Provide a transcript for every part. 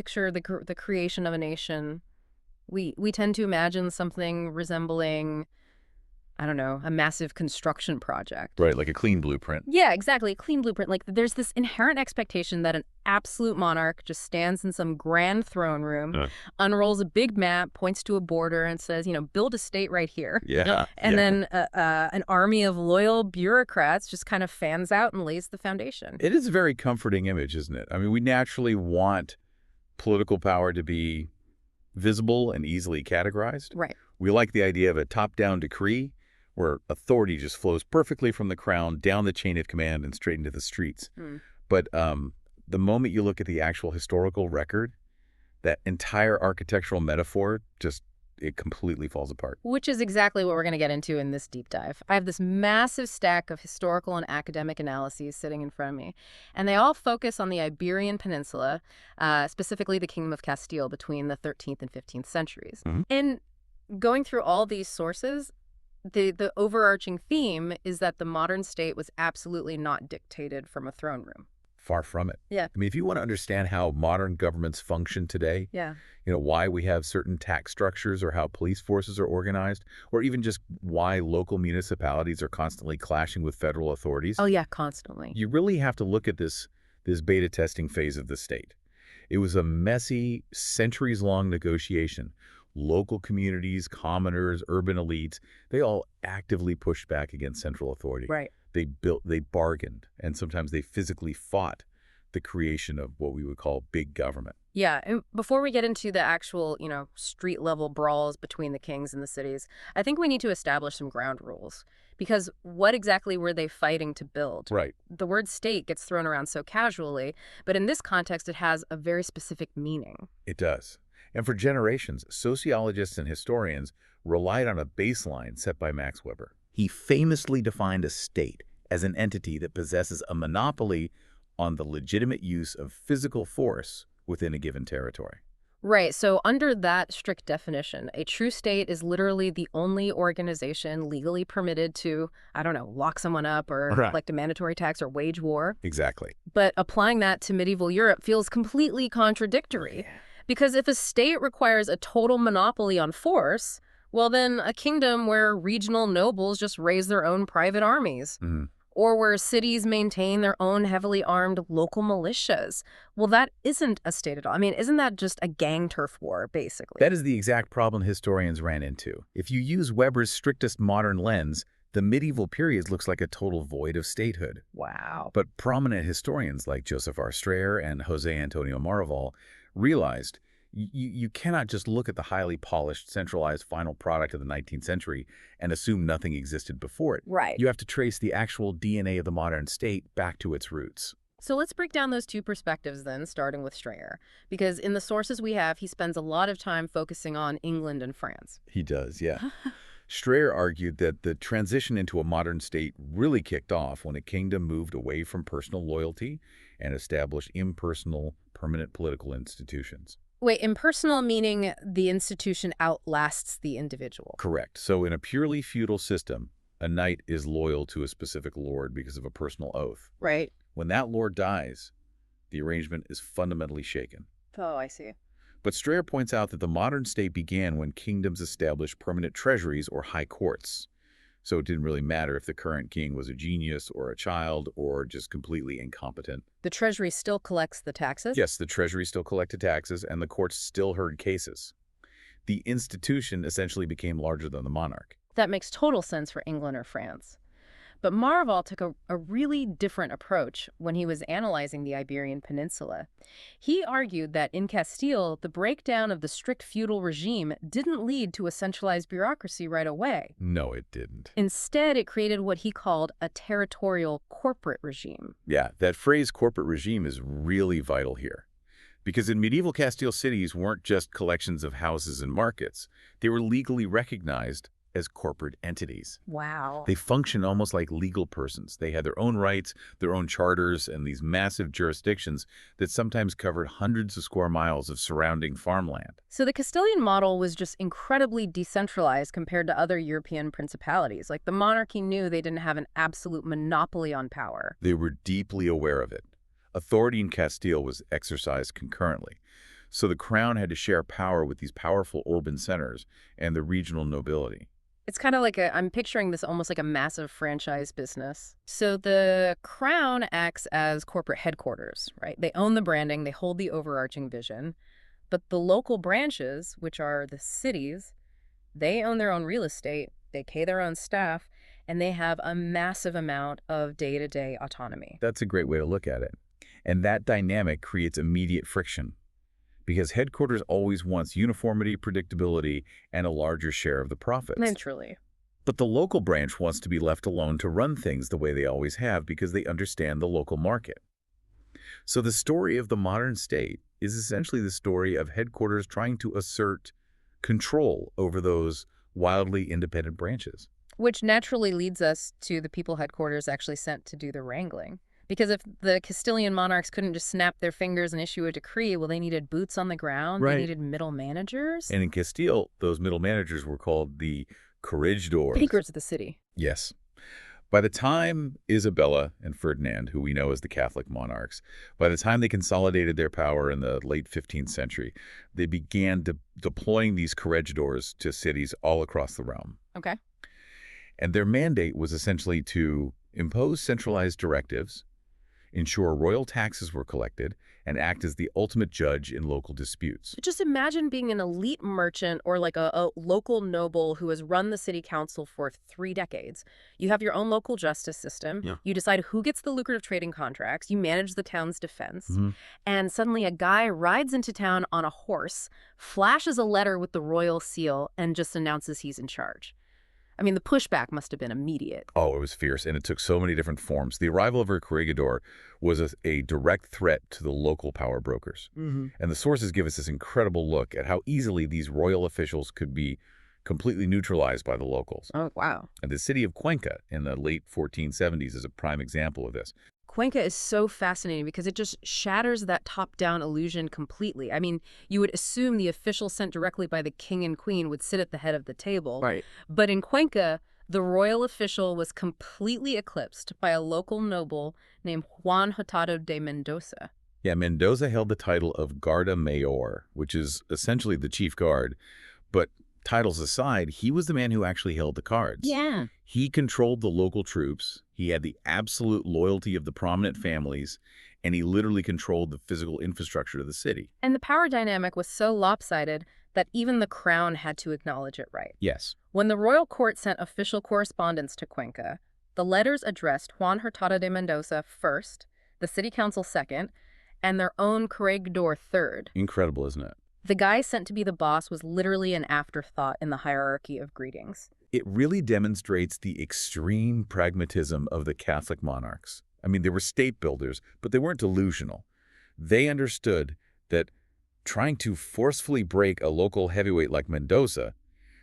Picture the creation of a nation. We tend to imagine something resembling, I don't know, a massive construction project. Right, like a clean blueprint. Yeah, exactly. A clean blueprint. Like there's this inherent expectation that an absolute monarch just stands in some grand throne room, Uh, unrolls a big map, points to a border, and says, build a state right here. yeah, And yeah. then an army of loyal bureaucrats just kind of fans out and lays the foundation. It is a very comforting image, isn't it? I mean, we naturally want political power to be visible and easily categorized. Right. We like the idea of a top-down decree where authority just flows perfectly from the crown down the chain of command and straight into the streets. Mm. But the moment you look at the actual historical record, that entire architectural metaphor it completely falls apart. Which is exactly what we're going to get into in this deep dive. I have this massive stack of historical and academic analyses sitting in front of me, and they all focus on the Iberian Peninsula, specifically the Kingdom of Castile between the 13th and 15th centuries. Mm-hmm. And going through all these sources, the overarching theme is that the modern state was absolutely not dictated from a throne room. Far from it. Yeah. I mean, if you want to understand how modern governments function today, Yeah. Why we have certain tax structures or how police forces are organized, or even just why local municipalities are constantly clashing with federal authorities. Oh, yeah, constantly. You really have to look at this beta testing phase of the state. It was a messy, centuries-long negotiation. Local communities, commoners, urban elites, they all actively pushed back against central authority. Right. They bargained, and sometimes they physically fought the creation of what we would call big government. Yeah, and before we get into the actual, street-level brawls between the kings and the cities, I think we need to establish some ground rules. Because what exactly were they fighting to build? Right. The word state gets thrown around so casually, but in this context, it has a very specific meaning. It does. And for generations, sociologists and historians relied on a baseline set by Max Weber. He famously defined a state as an entity that possesses a monopoly on the legitimate use of physical force within a given territory. Right, so under that strict definition, a true state is literally the only organization legally permitted to, I don't know, lock someone up or collect a mandatory tax or wage war. Exactly. But applying that to medieval Europe feels completely contradictory. Because if a state requires a total monopoly on force, well then a kingdom where regional nobles just raise their own private armies. Mm-hmm. Or where cities maintain their own heavily armed local militias. Well, that isn't a state at all. I mean, isn't that just a gang turf war, basically? That is the exact problem historians ran into. If you use Weber's strictest modern lens, the medieval period looks like a total void of statehood. Wow. But prominent historians like Joseph R. Strayer and Jose Antonio Marival realized you cannot just look at the highly polished, centralized final product of the 19th century and assume nothing existed before it. Right. You have to trace the actual DNA of the modern state back to its roots. So let's break down those two perspectives then, starting with Strayer. Because in the sources we have, he spends a lot of time focusing on England and France. He does, yeah. Strayer argued that the transition into a modern state really kicked off when a kingdom moved away from personal loyalty and established impersonal, permanent political institutions. Wait, impersonal meaning the institution outlasts the individual. Correct. So in a purely feudal system, a knight is loyal to a specific lord because of a personal oath. Right. When that lord dies, the arrangement is fundamentally shaken. Oh, I see. But Strayer points out that the modern state began when kingdoms established permanent treasuries or high courts. So it didn't really matter if the current king was a genius or a child or just completely incompetent. The treasury still collects the taxes? Yes, the treasury still collected taxes and the courts still heard cases. The institution essentially became larger than the monarch. That makes total sense for England or France. But Marival took a really different approach when he was analyzing the Iberian Peninsula. He argued that in Castile, the breakdown of the strict feudal regime didn't lead to a centralized bureaucracy right away. No, it didn't. Instead, it created what he called a territorial corporate regime. Yeah, that phrase corporate regime is really vital here. Because in medieval Castile, cities weren't just collections of houses and markets. They were legally recognized as corporate entities. Wow. They function almost like legal persons. They had their own rights, their own charters, and these massive jurisdictions that sometimes covered hundreds of square miles of surrounding farmland. So the Castilian model was just incredibly decentralized compared to other European principalities. Like the monarchy knew they didn't have an absolute monopoly on power. They were deeply aware of it. Authority in Castile was exercised concurrently. So the crown had to share power with these powerful urban centers and the regional nobility. It's kind of like I'm picturing this almost like a massive franchise business. So the crown acts as corporate headquarters, right? They own the branding, they hold the overarching vision. But the local branches, which are the cities, they own their own real estate, they pay their own staff, and they have a massive amount of day-to-day autonomy. That's a great way to look at it. And that dynamic creates immediate friction because headquarters always wants uniformity, predictability, and a larger share of the profits. Naturally. But the local branch wants to be left alone to run things the way they always have because they understand the local market. So the story of the modern state is essentially the story of headquarters trying to assert control over those wildly independent branches. Which naturally leads us to the people headquarters actually sent to do the wrangling. Because if the Castilian monarchs couldn't just snap their fingers and issue a decree, well, they needed boots on the ground. Right. They needed middle managers. And in Castile, those middle managers were called the corregidors. Speakers of the city. Yes. By the time Isabella and Ferdinand, who we know as the Catholic monarchs, by the time they consolidated their power in the late 15th century, they began deploying these corregidors to cities all across the realm. Okay. And their mandate was essentially to impose centralized directives, ensure royal taxes were collected, and act as the ultimate judge in local disputes. Just imagine being an elite merchant or like a local noble who has run the city council for 3 decades. You have your own local justice system. Yeah. You decide who gets the lucrative trading contracts. You manage the town's defense. Mm-hmm. And suddenly a guy rides into town on a horse, flashes a letter with the royal seal, and just announces he's in charge. I mean, the pushback must have been immediate. Oh, it was fierce, and it took so many different forms. The arrival of a corregidor was a direct threat to the local power brokers. Mm-hmm. And the sources give us this incredible look at how easily these royal officials could be completely neutralized by the locals. Oh, wow. And the city of Cuenca in the late 1470s is a prime example of this. Cuenca is so fascinating because it just shatters that top-down illusion completely. I mean, you would assume the official sent directly by the king and queen would sit at the head of the table. Right. But in Cuenca, the royal official was completely eclipsed by a local noble named Juan Hurtado de Mendoza. Yeah, Mendoza held the title of Guarda Mayor, which is essentially the chief guard. But titles aside, he was the man who actually held the cards. Yeah. He controlled the local troops, he had the absolute loyalty of the prominent families, and he literally controlled the physical infrastructure of the city. And the power dynamic was so lopsided that even the crown had to acknowledge it right. Yes. When the royal court sent official correspondence to Cuenca, the letters addressed Juan Hurtado de Mendoza first, the city council second, and their own corregidor third. Incredible, isn't it? The guy sent to be the boss was literally an afterthought in the hierarchy of greetings. It really demonstrates the extreme pragmatism of the Catholic monarchs. I mean, they were state builders, but they weren't delusional. They understood that trying to forcefully break a local heavyweight like Mendoza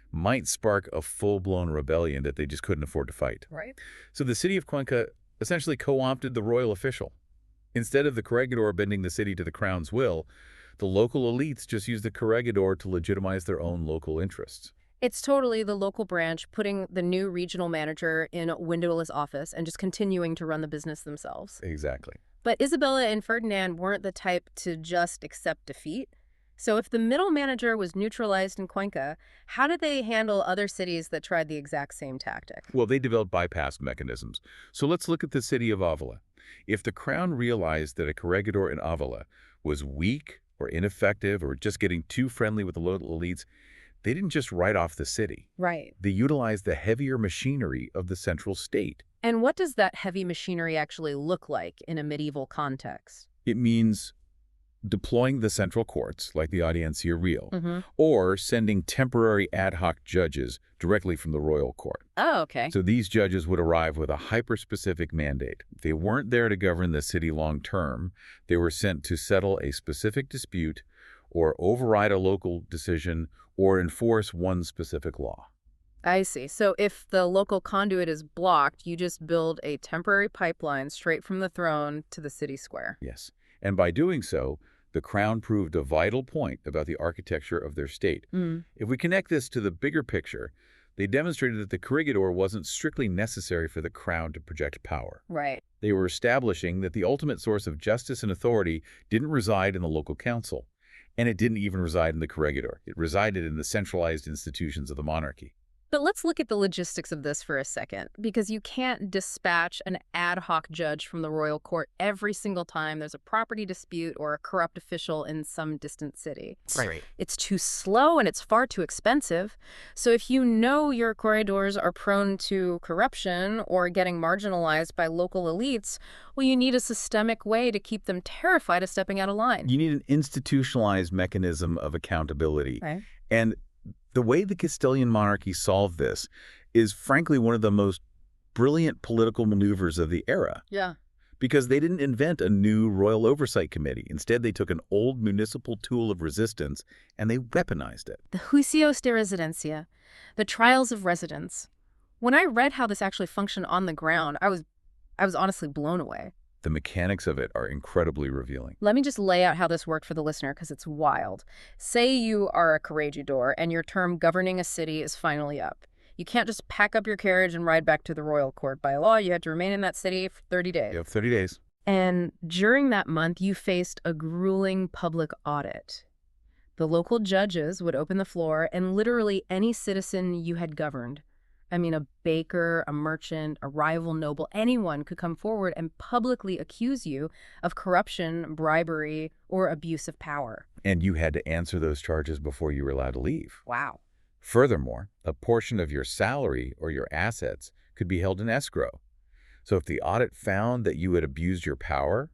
might spark a full-blown rebellion that they just couldn't afford to fight. Right. So the city of Cuenca essentially co-opted the royal official. Instead of the corregidor bending the city to the crown's will, the local elites just used the corregidor to legitimize their own local interests. It's totally the local branch putting the new regional manager in a windowless office and just continuing to run the business themselves. Exactly. But Isabella and Ferdinand weren't the type to just accept defeat. So if the middle manager was neutralized in Cuenca, how did they handle other cities that tried the exact same tactic? Well, they developed bypass mechanisms. So let's look at the city of Avila. If the crown realized that a corregidor in Avila was weak or ineffective or just getting too friendly with the local elites, they didn't just write off the city. Right. They utilized the heavier machinery of the central state. And what does that heavy machinery actually look like in a medieval context? It means deploying the central courts, like the Audiencia Real, Mm-hmm. or sending temporary ad hoc judges directly from the royal court. Oh, okay. So these judges would arrive with a hyper-specific mandate. They weren't there to govern the city long-term. They were sent to settle a specific dispute or override a local decision or enforce one specific law. I see. So if the local conduit is blocked, you just build a temporary pipeline straight from the throne to the city square. Yes. And by doing so, the crown proved a vital point about the architecture of their state. Mm. If we connect this to the bigger picture, they demonstrated that the corregidor wasn't strictly necessary for the crown to project power. Right. They were establishing that the ultimate source of justice and authority didn't reside in the local council. And it didn't even reside in the corregidor. It resided in the centralized institutions of the monarchy. But let's look at the logistics of this for a second, because you can't dispatch an ad hoc judge from the royal court every single time there's a property dispute or a corrupt official in some distant city. Right. It's too slow and it's far too expensive. So if you know your corregidors are prone to corruption or getting marginalized by local elites, well, you need a systemic way to keep them terrified of stepping out of line. You need an institutionalized mechanism of accountability. Right. And the way the Castilian monarchy solved this is, frankly, one of the most brilliant political maneuvers of the era. Yeah. Because they didn't invent a new royal oversight committee. Instead, they took an old municipal tool of resistance and they weaponized it. The juicios de residencia, the trials of residence. When I read how this actually functioned on the ground, I was honestly blown away. The mechanics of it are incredibly revealing. Let me just lay out how this worked for the listener, because it's wild. Say you are a corregidor and your term governing a city is finally up. You can't just pack up your carriage and ride back to the royal court. By law, you had to remain in that city for 30 days. You have 30 days. And during that month, you faced a grueling public audit. The local judges would open the floor, and literally any citizen you had governed, I mean, a baker, a merchant, a rival noble, anyone could come forward and publicly accuse you of corruption, bribery, or abuse of power. And you had to answer those charges before you were allowed to leave. Wow. Furthermore, a portion of your salary or your assets could be held in escrow. So if the audit found that you had abused your power,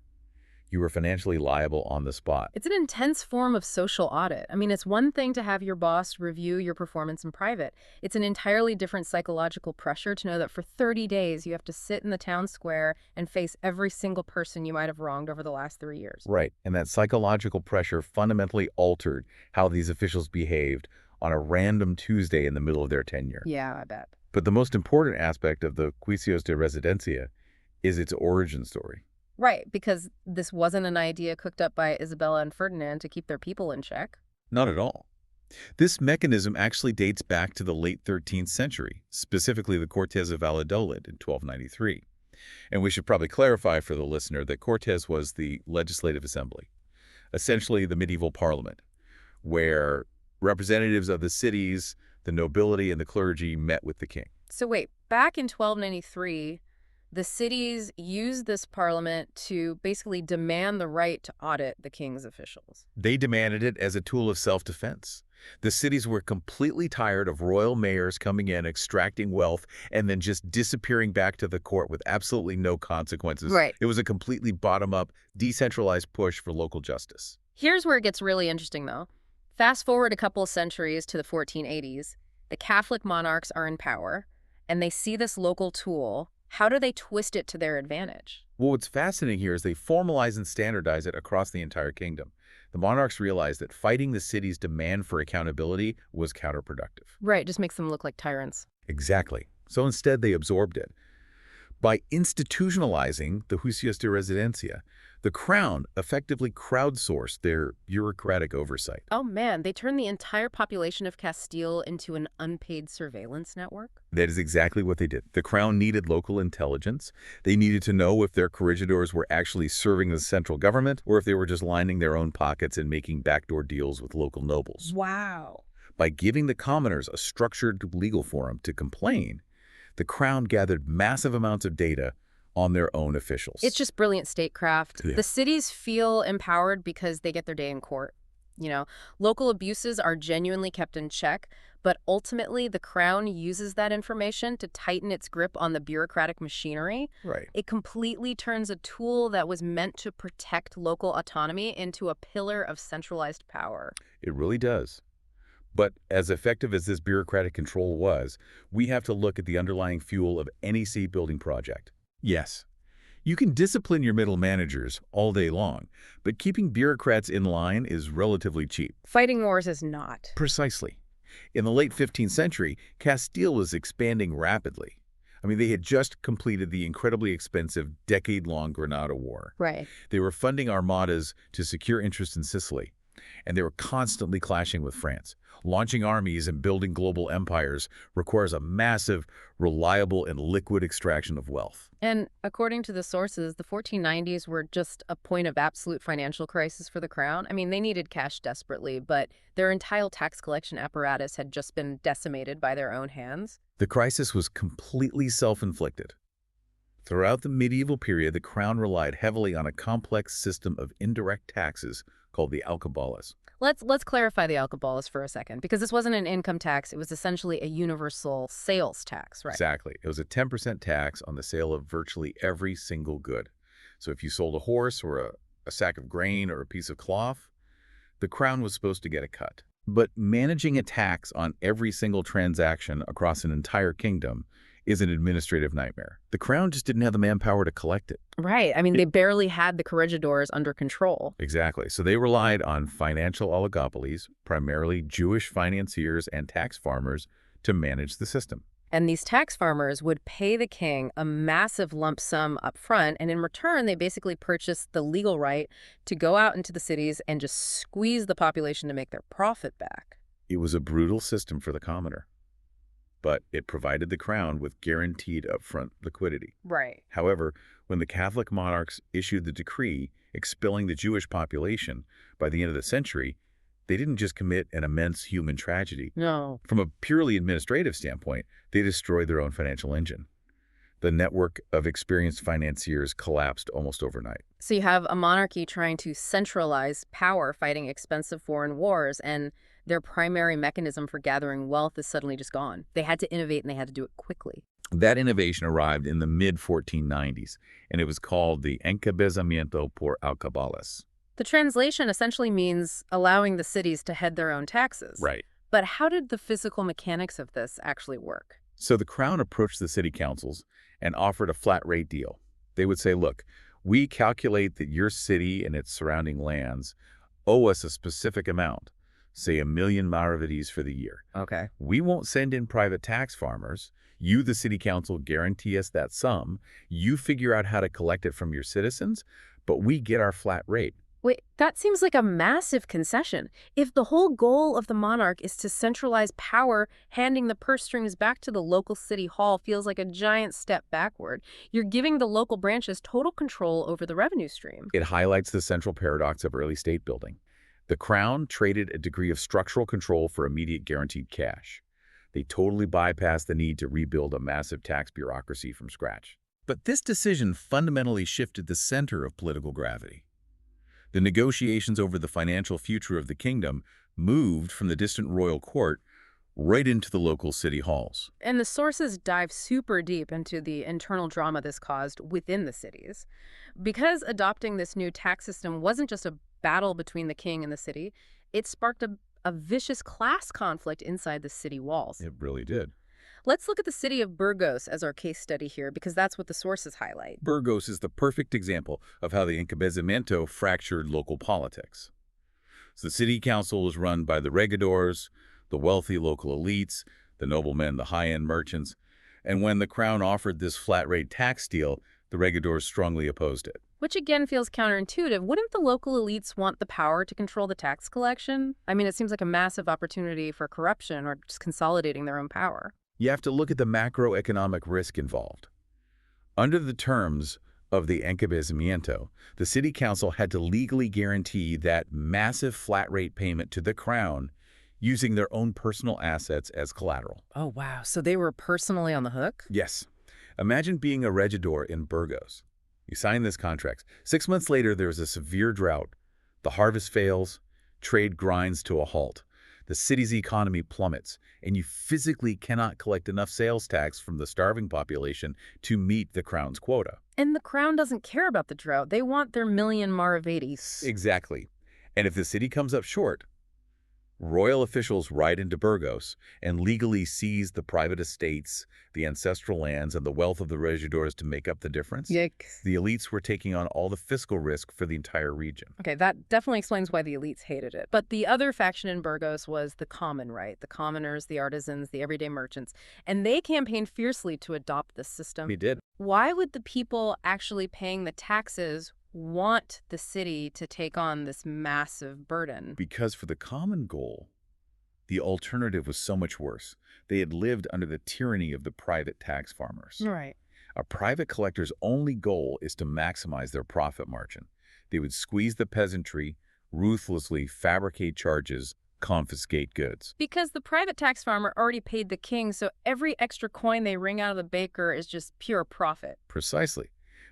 you were financially liable on the spot. It's an intense form of social audit. I mean, it's one thing to have your boss review your performance in private. It's an entirely different psychological pressure to know that for 30 days you have to sit in the town square and face every single person you might have wronged over the last 3 years. Right, and that psychological pressure fundamentally altered how these officials behaved on a random Tuesday in the middle of their tenure. Yeah, I bet. But the most important aspect of the Juicios de Residencia is its origin story. Right, because this wasn't an idea cooked up by Isabella and Ferdinand to keep their people in check. Not at all. This mechanism actually dates back to the late 13th century, specifically the Cortes of Valladolid in 1293. And we should probably clarify for the listener that Cortes was the legislative assembly, essentially the medieval parliament, where representatives of the cities, the nobility, and the clergy met with the king. So wait, back in 1293, the cities used this parliament to basically demand the right to audit the king's officials. They demanded it as a tool of self-defense. The cities were completely tired of royal mayors coming in, extracting wealth, and then just disappearing back to the court with absolutely no consequences. Right. It was a completely bottom-up, decentralized push for local justice. Here's where it gets really interesting, though. Fast forward a couple of centuries to the 1480s. The Catholic monarchs are in power, and they see this local tool. How do they twist it to their advantage? Well, what's fascinating here is they formalize and standardize it across the entire kingdom. The monarchs realized that fighting the city's demand for accountability was counterproductive. Right, just makes them look like tyrants. Exactly. So instead, they absorbed it. By institutionalizing the Juicios de Residencia, the Crown effectively crowdsourced their bureaucratic oversight. Oh man, they turned the entire population of Castile into an unpaid surveillance network? That is exactly what they did. The Crown needed local intelligence. They needed to know if their corregidors were actually serving the central government or if they were just lining their own pockets and making backdoor deals with local nobles. Wow. By giving the commoners a structured legal forum to complain, the Crown gathered massive amounts of data on their own officials. It's just brilliant statecraft. Yeah. The cities feel empowered because they get their day in court. You know, local abuses are genuinely kept in check, but ultimately the Crown uses that information to tighten its grip on the bureaucratic machinery. Right. It completely turns a tool that was meant to protect local autonomy into a pillar of centralized power. It really does. But as effective as this bureaucratic control was, we have to look at the underlying fuel of any city-building project. Yes, you can discipline your middle managers all day long, but keeping bureaucrats in line is relatively cheap. Fighting wars is not. Precisely. In the late 15th century, Castile was expanding rapidly. I mean, they had just completed the incredibly expensive decade-long Granada War. Right. They were funding armadas to secure interest in Sicily. and they were constantly clashing with France. Launching armies and building global empires requires a massive, reliable, and liquid extraction of wealth. And according to the sources, the 1490s were just a point of absolute financial crisis for the crown. I mean, they needed cash desperately, but their entire tax collection apparatus had just been decimated by their own hands. The crisis was completely self-inflicted. Throughout the medieval period, the crown relied heavily on a complex system of indirect taxes called the alcabalas. Let's clarify the alcabalas for a second, because this wasn't an income tax. It was essentially a universal sales tax, right? Exactly. It was a 10% tax on the sale of virtually every single good. So if you sold a horse or a sack of grain or a piece of cloth, the crown was supposed to get a cut. But managing a tax on every single transaction across an entire kingdom is an administrative nightmare. The crown just didn't have the manpower to collect it. Right. I mean, they barely had the corregidors under control. Exactly. So they relied on financial oligopolies, primarily Jewish financiers and tax farmers, to manage the system. And these tax farmers would pay the king a massive lump sum up front, and in return, they basically purchased the legal right to go out into the cities and just squeeze the population to make their profit back. It was a brutal system for the commoner, but it provided the crown with guaranteed upfront liquidity. Right. However, when the Catholic monarchs issued the decree expelling the Jewish population by the end of the century, they didn't just commit an immense human tragedy. No. From a purely administrative standpoint, they destroyed their own financial engine. The network of experienced financiers collapsed almost overnight. So you have a monarchy trying to centralize power, fighting expensive foreign wars, and their primary mechanism for gathering wealth is suddenly just gone. They had to innovate, and they had to do it quickly. That innovation arrived in the mid-1490s, and it was called the encabezamiento por alcabalas. The translation essentially means allowing the cities to head their own taxes. Right. But how did the physical mechanics of this actually work? So the crown approached the city councils and offered a flat rate deal. They would say, look, we calculate that your city and its surrounding lands owe us a specific amount, say 1 million maravedis for the year. Okay. We won't send in private tax farmers. You, the city council, guarantee us that sum. You figure out how to collect it from your citizens, but we get our flat rate. Wait, that seems like a massive concession. If the whole goal of the monarch is to centralize power, handing the purse strings back to the local city hall feels like a giant step backward. You're giving the local branches total control over the revenue stream. It highlights the central paradox of early state building. The crown traded a degree of structural control for immediate guaranteed cash. They totally bypassed the need to rebuild a massive tax bureaucracy from scratch. But this decision fundamentally shifted the center of political gravity. The negotiations over the financial future of the kingdom moved from the distant royal court right into the local city halls. And the sources dive super deep into the internal drama this caused within the cities. Because adopting this new tax system wasn't just a battle between the king and the city, it sparked a vicious class conflict inside the city walls. It really did. Let's look at the city of Burgos as our case study here, because that's what the sources highlight. Burgos is the perfect example of how the encabezamiento fractured local politics. So the city council was run by the regidors, the wealthy local elites, the noblemen, the high-end merchants, and when the crown offered this flat-rate tax deal, the regidors strongly opposed it. Which again feels counterintuitive. Wouldn't the local elites want the power to control the tax collection? I mean, it seems like a massive opportunity for corruption or just consolidating their own power. You have to look at the macroeconomic risk involved. Under the terms of the encabezamiento, the city council had to legally guarantee that massive flat-rate payment to the crown using their own personal assets as collateral. Oh, wow. So they were personally on the hook? Yes. Imagine being a regidor in Burgos. You sign this contract. 6 months later, there's a severe drought. The harvest fails. Trade grinds to a halt. The city's economy plummets, and you physically cannot collect enough sales tax from the starving population to meet the crown's quota. And the crown doesn't care about the drought. They want their 1 million maravedis. Exactly. And if the city comes up short, royal officials ride into Burgos and legally seize the private estates, the ancestral lands, and the wealth of the regidors to make up the difference. Yikes. The elites were taking on all the fiscal risk for the entire region. Okay, that definitely explains why the elites hated it. But the other faction in Burgos was the common, right? The commoners, the artisans, the everyday merchants. And they campaigned fiercely to adopt this system. They did. Why would the people actually paying the taxes want the city to take on this massive burden? Because for the common goal, the alternative was so much worse. They had lived under the tyranny of the private tax farmers. Right. A private collector's only goal is to maximize their profit margin. They would squeeze the peasantry, ruthlessly fabricate charges, confiscate goods. Because the private tax farmer already paid the king, so every extra coin they wring out of the baker is just pure profit. Precisely.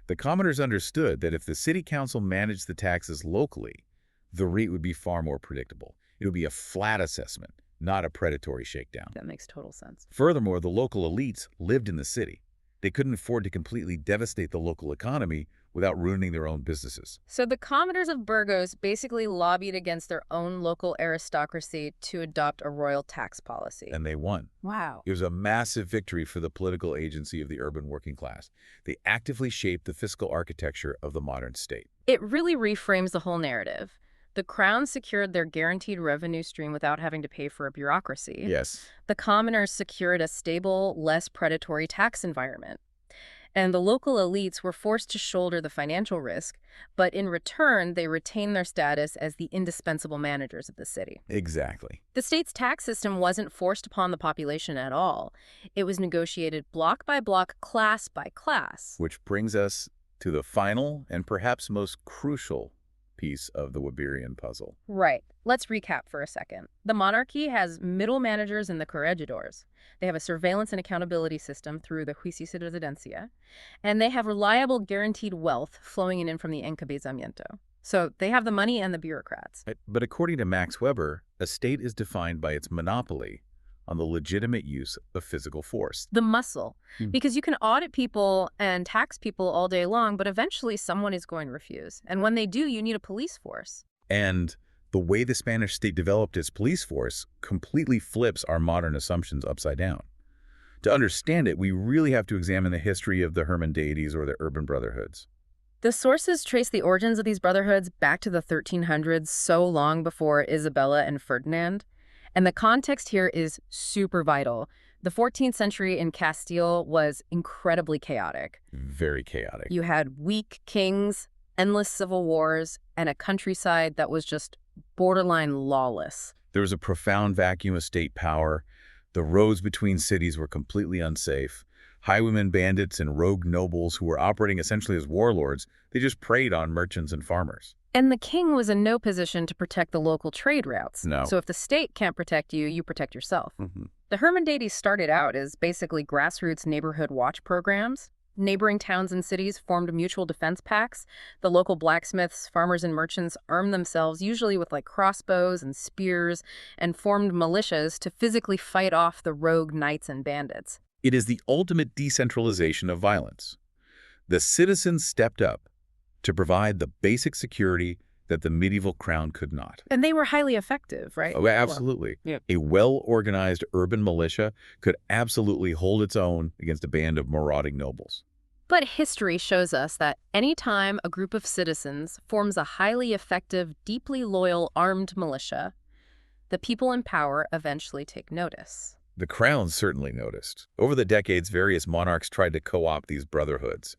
The commoners understood that if the city council managed the taxes locally, the rate would be far more predictable. It would be a flat assessment, not a predatory shakedown. That makes total sense. Furthermore, the local elites lived in the city. They couldn't afford to completely devastate the local economy without ruining their own businesses. So the commoners of Burgos basically lobbied against their own local aristocracy to adopt a royal tax policy. And they won. Wow. It was a massive victory for the political agency of the urban working class. They actively shaped the fiscal architecture of the modern state. It really reframes the whole narrative. The crown secured their guaranteed revenue stream without having to pay for a bureaucracy. Yes. The commoners secured a stable, less predatory tax environment. And the local elites were forced to shoulder the financial risk, but in return, they retained their status as the indispensable managers of the city. Exactly. The state's tax system wasn't forced upon the population at all. It was negotiated block by block, class by class. Which brings us to the final and perhaps most crucial piece of the Weberian puzzle. Right. Let's recap for a second. The monarchy has middle managers and the corregidors. They have a surveillance and accountability system through the juicio de residencia, and they have reliable guaranteed wealth flowing in from the encabezamiento. So they have the money and the bureaucrats. But according to Max Weber, a state is defined by its monopoly on the legitimate use of physical force. The muscle. Because you can audit people and tax people all day long, but eventually someone is going to refuse. And when they do, you need a police force. And the way the Spanish state developed its police force completely flips our modern assumptions upside down. To understand it, we really have to examine the history of the Hermandades or the urban brotherhoods. The sources trace the origins of these brotherhoods back to the 1300s, so long before Isabella and Ferdinand. And the context here is super vital. The 14th century in Castile was incredibly chaotic. Very chaotic. You had weak kings, endless civil wars, and a countryside that was just borderline lawless. There was a profound vacuum of state power. The roads between cities were completely unsafe. Highwaymen bandits and rogue nobles who were operating essentially as warlords, they just preyed on merchants and farmers. And the king was in no position to protect the local trade routes. No. So if the state can't protect you, you protect yourself. Mm-hmm. The Hermandades started out as basically grassroots neighborhood watch programs. Neighboring towns and cities formed mutual defense packs. The local blacksmiths, farmers, and merchants armed themselves, usually with like crossbows and spears, and formed militias to physically fight off the rogue knights and bandits. It is the ultimate decentralization of violence. The citizens stepped up to provide the basic security that the medieval crown could not. And they were highly effective, right? Oh, absolutely. Well, A well-organized urban militia could absolutely hold its own against a band of marauding nobles. But history shows us that any time a group of citizens forms a highly effective, deeply loyal armed militia, the people in power eventually take notice. The crown certainly noticed. Over the decades, various monarchs tried to co-opt these brotherhoods.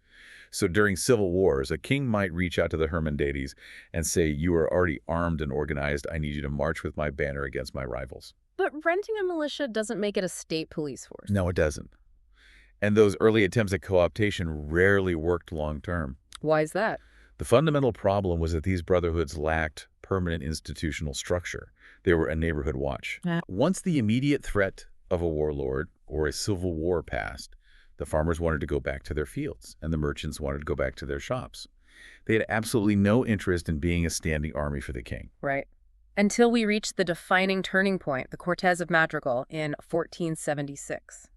So during civil wars, a king might reach out to the Hermandades and say, "You are already armed and organized. I need you to march with my banner against my rivals." But renting a militia doesn't make it a state police force. No, it doesn't. And those early attempts at co-optation rarely worked long-term. Why is that? The fundamental problem was that these brotherhoods lacked permanent institutional structure. They were a neighborhood watch. Once the immediate threat of a warlord or a civil war passed, the farmers wanted to go back to their fields, and the merchants wanted to go back to their shops. They had absolutely no interest in being a standing army for the king. Right. Until we reached the defining turning point, the Cortes of Madrigal, in 1476.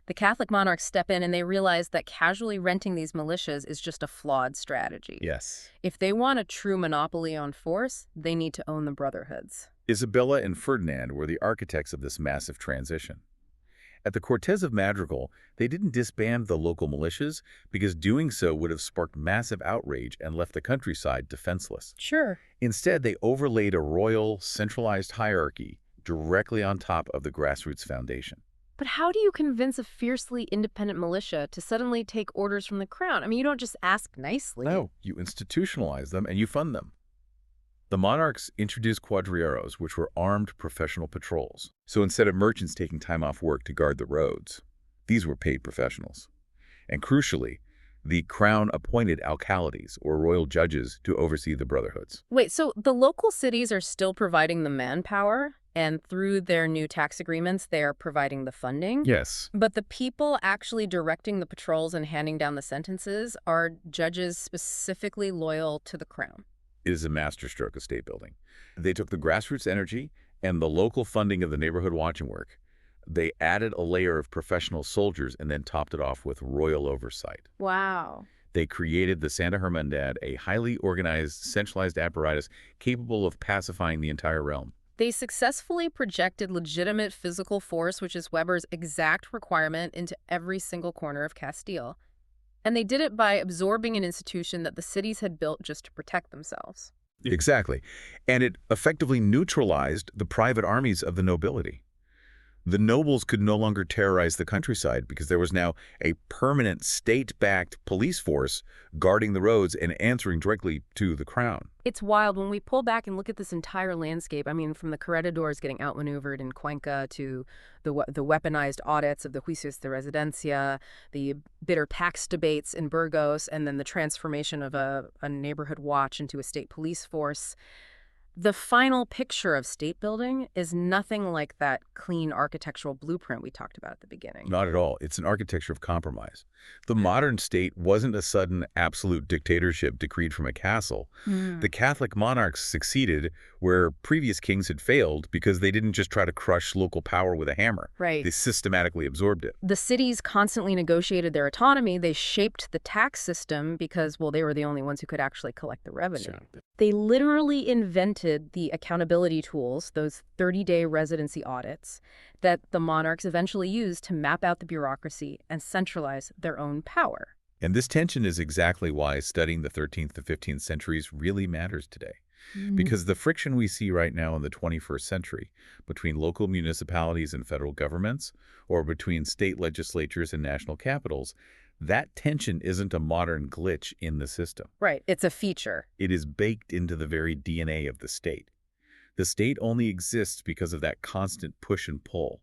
The Catholic monarchs step in and they realize that casually renting these militias is just a flawed strategy. Yes. If they want a true monopoly on force, they need to own the brotherhoods. Isabella and Ferdinand were the architects of this massive transition. At the Cortes of Madrigal, they didn't disband the local militias because doing so would have sparked massive outrage and left the countryside defenseless. Sure. Instead, they overlaid a royal, centralized hierarchy directly on top of the grassroots foundation. But how do you convince a fiercely independent militia to suddenly take orders from the crown? I mean, you don't just ask nicely. No, you institutionalize them and you fund them. The monarchs introduced cuadrilleros, which were armed professional patrols. So instead of merchants taking time off work to guard the roads, these were paid professionals. And crucially, the crown appointed alcalides, or royal judges, to oversee the brotherhoods. Wait, so the local cities are still providing the manpower, and through their new tax agreements, they are providing the funding? Yes. But the people actually directing the patrols and handing down the sentences are judges specifically loyal to the crown. It is a masterstroke of state building. They took the grassroots energy and the local funding of the neighborhood watching work. They added a layer of professional soldiers and then topped it off with royal oversight. Wow. They created the Santa Hermandad, a highly organized, centralized apparatus capable of pacifying the entire realm. They successfully projected legitimate physical force, which is Weber's exact requirement, into every single corner of Castile. And they did it by absorbing an institution that the cities had built just to protect themselves. Exactly. And it effectively neutralized the private armies of the nobility. The nobles could no longer terrorize the countryside because there was now a permanent state-backed police force guarding the roads and answering directly to the crown. It's wild when we pull back and look at this entire landscape. I mean, from the corregidors getting outmaneuvered in Cuenca to the weaponized audits of the juicios de residencia, the bitter tax debates in Burgos, and then the transformation of a neighborhood watch into a state police force. The final picture of state building is nothing like that clean architectural blueprint we talked about at the beginning. Not at all. It's an architecture of compromise. The modern state wasn't a sudden absolute dictatorship decreed from a castle. The Catholic monarchs succeeded where previous kings had failed because they didn't just try to crush local power with a hammer. Right. They systematically absorbed it. The cities constantly negotiated their autonomy. They shaped the tax system because, well, they were the only ones who could actually collect the revenue. Sure. They literally invented the accountability tools, those 30-day residency audits, that the monarchs eventually used to map out the bureaucracy and centralize their own power. And this tension is exactly why studying the 13th to 15th centuries really matters today. Because the friction we see right now in the 21st century between local municipalities and federal governments, or between state legislatures and national capitals, that tension isn't a modern glitch in the system. Right. It's a feature. It is baked into the very DNA of the state. The state only exists because of that constant push and pull.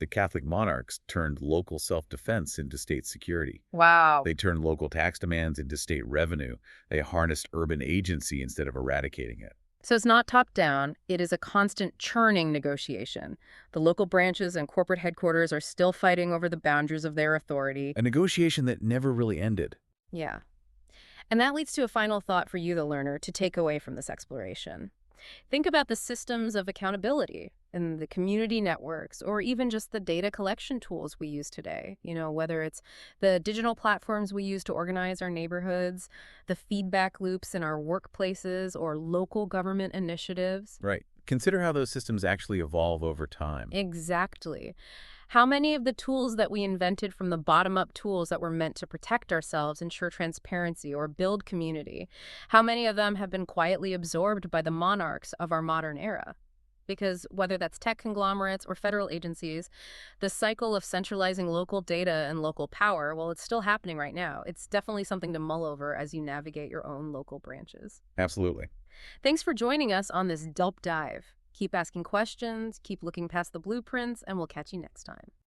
The Catholic monarchs turned local self-defense into state security. Wow. They turned local tax demands into state revenue. They harnessed urban agency instead of eradicating it. So it's not top-down. It is a constant churning negotiation. The local branches and corporate headquarters are still fighting over the boundaries of their authority. A negotiation that never really ended. Yeah. And that leads to a final thought for you, the learner, to take away from this exploration. Think about the systems of accountability and the community networks, or even just the data collection tools we use today. You know, whether it's the digital platforms we use to organize our neighborhoods, the feedback loops in our workplaces, or local government initiatives. Right. Consider how those systems actually evolve over time. Exactly. How many of the tools that we invented from the bottom-up tools that were meant to protect ourselves, ensure transparency, or build community, how many of them have been quietly absorbed by the monarchs of our modern era? Because whether that's tech conglomerates or federal agencies, the cycle of centralizing local data and local power, well, it's still happening right now. It's definitely something to mull over as you navigate your own local branches. Absolutely. Thanks for joining us on this deep dive. Keep asking questions, keep looking past the blueprints, and we'll catch you next time.